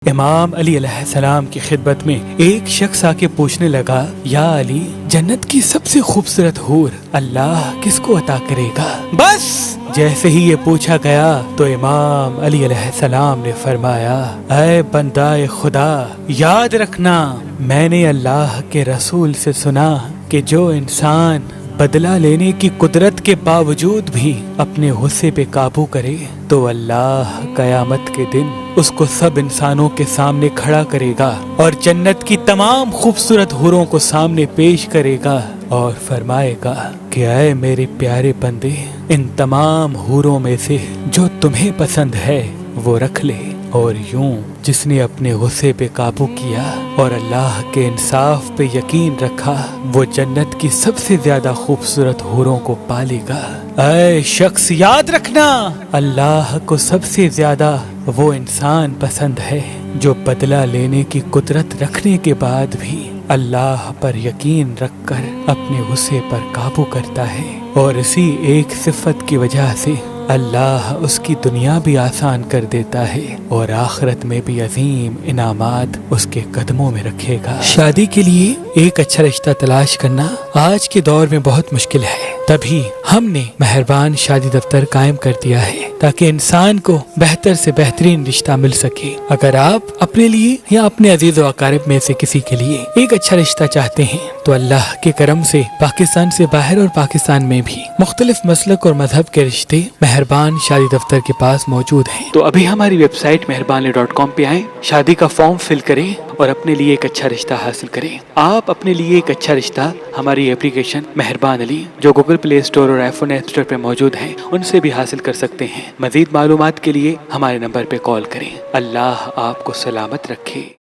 امام علی علیہ السلام کی خدمت میں ایک شخص آ کے پوچھنے لگا، یا علی، جنت کی سب سے خوبصورت حور اللہ کس کو عطا کرے گا؟ بس جیسے ہی یہ پوچھا گیا تو امام علی علیہ السلام نے فرمایا، اے بندہ خدا، یاد رکھنا میں نے اللہ کے رسول سے سنا کہ جو انسان بدلہ لینے کی قدرت کے باوجود بھی اپنے غصے پہ قابو کرے تو اللہ قیامت کے دن اس کو سب انسانوں کے سامنے کھڑا کرے گا اور جنت کی تمام خوبصورت حوروں کو سامنے پیش کرے گا اور فرمائے گا کہ اے میرے پیارے بندے، ان تمام حوروں میں سے جو تمہیں پسند ہے وہ رکھ لے، اور یوں جس نے اپنے غصے پہ قابو کیا اور اللہ کے انصاف پہ یقین رکھا وہ جنت کی سب سے زیادہ خوبصورت حوروں کو پالے گا۔ اے شخص، یاد رکھنا اللہ کو سب سے زیادہ وہ انسان پسند ہے جو بدلہ لینے کی قدرت رکھنے کے بعد بھی اللہ پر یقین رکھ کر اپنے غصے پر قابو کرتا ہے، اور اسی ایک صفت کی وجہ سے اللہ اس کی دنیا بھی آسان کر دیتا ہے اور آخرت میں بھی عظیم انعامات اس کے قدموں میں رکھے گا۔ شادی کے لیے ایک اچھا رشتہ تلاش کرنا آج کے دور میں بہت مشکل ہے، تبھی ہم نے مہربان شادی دفتر قائم کر دیا ہے تاکہ انسان کو بہتر سے بہترین رشتہ مل سکے۔ اگر آپ اپنے لیے یا اپنے عزیز و اقارب میں سے کسی کے لیے ایک اچھا رشتہ چاہتے ہیں تو اللہ کے کرم سے پاکستان سے باہر اور پاکستان میں بھی مختلف مسلک اور مذہب کے رشتے مہربان شادی دفتر کے پاس موجود ہیں۔ تو ابھی ہماری ویب سائٹ مہربان.com پہ آئیں، شادی کا فارم فل کریں اور اپنے لیے ایک اچھا رشتہ حاصل کریں۔ آپ اپنے لیے ایک اچھا رشتہ ہماری اپلیکیشن مہربان علی جو گوگل پلے اسٹور اور آئی فون ایپ اسٹور پہ موجود ہے ان سے بھی حاصل کر سکتے ہیں۔ مزید معلومات کے لیے ہمارے نمبر پہ کال کریں۔ اللہ آپ کو سلامت رکھے۔